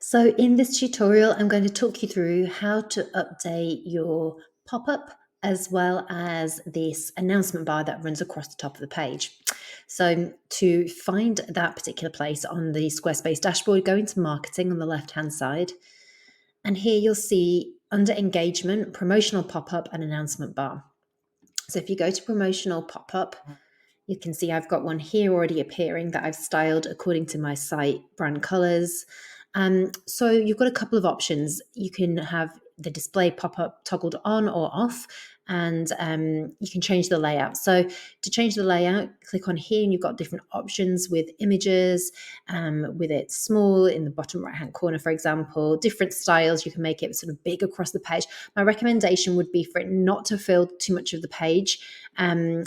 So in this tutorial, I'm going to talk you through how to update your pop-up as well as this announcement bar that runs across the top of the page. So to find that particular place on the Squarespace dashboard, go into marketing on the left-hand side. And here you'll see under engagement, promotional pop-up and announcement bar. So if you go to promotional pop-up, you can see I've got one here already appearing that I've styled according to my site brand colors. So you've got a couple of options. You can have the display pop-up toggled on or off, and you can change the layout. So to change the layout, click on here and you've got different options with images, with it small in the bottom right-hand corner, for example, different styles. You can make it sort of big across the page. My recommendation would be for it not to fill too much of the page,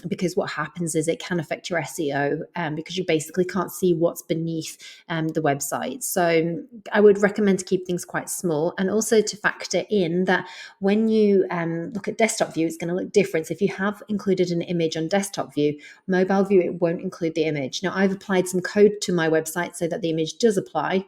because what happens is it can affect your SEO, because you basically can't see what's beneath the website. So I would recommend to keep things quite small, and also to factor in that when you look at desktop view, it's going to look different. If you have included an image on desktop view, mobile view, it won't include the image. Now, I've applied some code to my website so that the image does apply.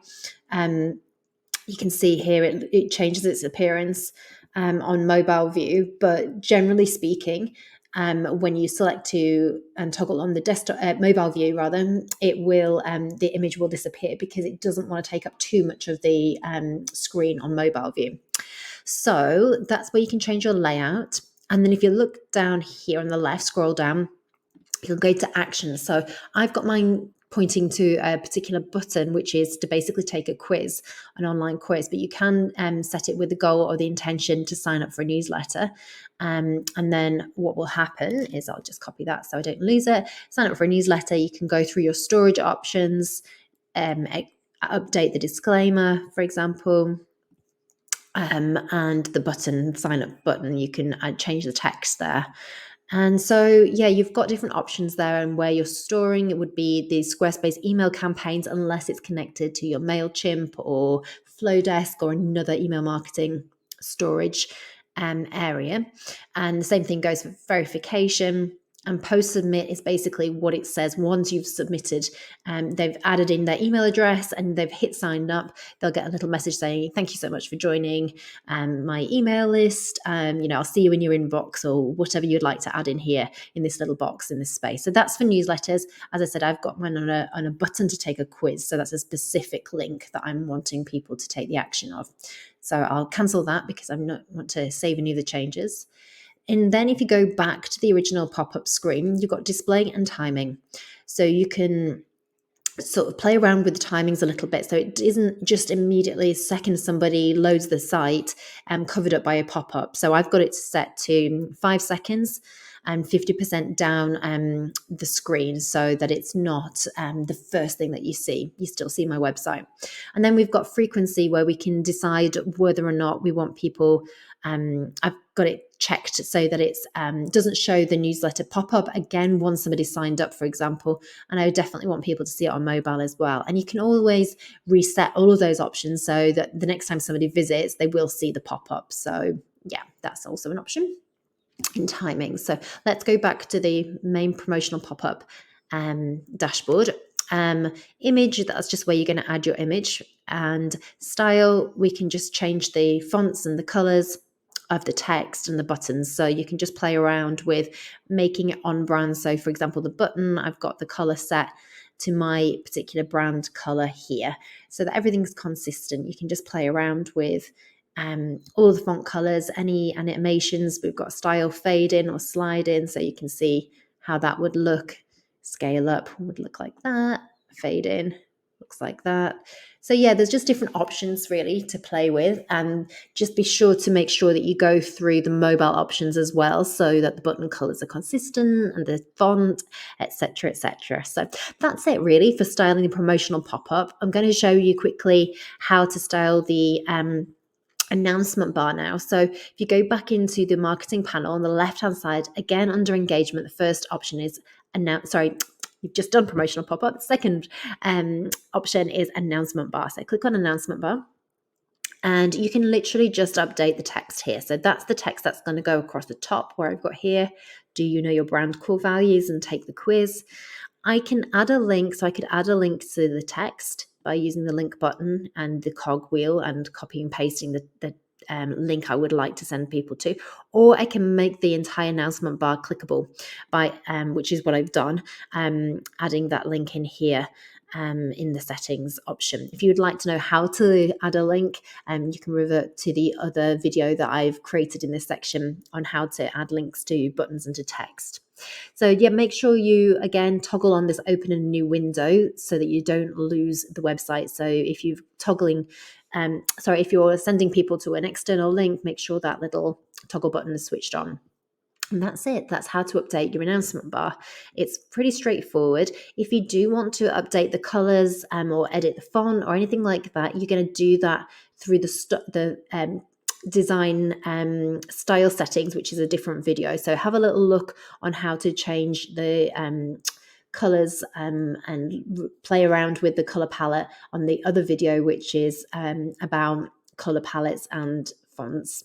You can see here it changes its appearance on mobile view, but generally speaking, when you select to and toggle on the desktop mobile view, rather, it will the image will disappear because it doesn't want to take up too much of the screen on mobile view. So that's where you can change your layout. And then if you look down here on the left, scroll down, you'll go to actions. So I've got mine pointing to a particular button, which is to basically take a quiz, an online quiz, but you can set it with the goal or the intention to sign up for a newsletter. And then what will happen is, I'll just copy that so I don't lose it. Sign up for a newsletter. You can go through your storage options, update the disclaimer, for example, and the button, sign up button, you can change the text there. And so, yeah, you've got different options there, and where you're storing it would be the Squarespace email campaigns, unless it's connected to your MailChimp or Flowdesk or another email marketing storage area. And the same thing goes for verification. And post submit is basically what it says once you've submitted. They've added in their email address and they've hit sign up. They'll get a little message saying, "Thank you so much for joining my email list. I'll see you in your inbox," or whatever you'd like to add in here in this little box in this space. So that's for newsletters. As I said, I've got mine on a button to take a quiz. So that's a specific link that I'm wanting people to take the action of. So I'll cancel that because I don't want to save any of the changes. And then if you go back to the original pop-up screen, you've got display and timing. So you can sort of play around with the timings a little bit. So it isn't just immediately a second somebody loads the site covered up by a pop-up. So I've got it set to 5 seconds and 50% down the screen, so that it's not the first thing that you see. You still see my website. And then we've got frequency, where we can decide whether or not we want people. I've got it checked so that it doesn't show the newsletter pop-up again once somebody signed up, for example. And I definitely want people to see it on mobile as well. And you can always reset all of those options so that the next time somebody visits, they will see the pop-up. So yeah, that's also an option in timing. So let's go back to the main promotional pop-up dashboard. Image, that's just where you're going to add your image. And style, we can just change the fonts and the colors of the text and the buttons. So you can just play around with making it on brand. So for example, the button, I've got the color set to my particular brand color here, so that everything's consistent. You can just play around with all the font colors, any animations. We've got style fade in or slide in, so you can see how that would look. Scale up would look like that, fade in looks like that. So yeah, there's just different options really to play with, and just be sure to make sure that you go through the mobile options as well, so that the button colors are consistent and the font, etc., etc. So that's it really for styling the promotional pop-up. I'm going to show you quickly how to style the announcement bar now. So if you go back into the marketing panel on the left hand side, again under engagement, the first option is you've just done promotional pop-up. The second option is announcement bar. So click on announcement bar, and you can literally just update the text here. So that's the text that's going to go across the top, where I've got here, do you know your brand core values, and take the quiz. I can add a link. So I could add a link to the text by using the link button and the cog wheel and copying and pasting the link I would like to send people to, or I can make the entire announcement bar clickable by, which is what I've done, adding that link in here. In the settings option. If you would like to know how to add a link, you can revert to the other video that I've created in this section on how to add links to buttons and to text. So yeah, make sure you again toggle on this open a new window so that you don't lose the website. So if you're toggling, if you're sending people to an external link, make sure that little toggle button is switched on. And that's it. That's how to update your announcement bar. It's pretty straightforward. If you do want to update the colors or edit the font or anything like that, you're going to do that through the design style settings, which is a different video. So have a little look on how to change the colors and play around with the color palette on the other video, which is about color palettes and fonts.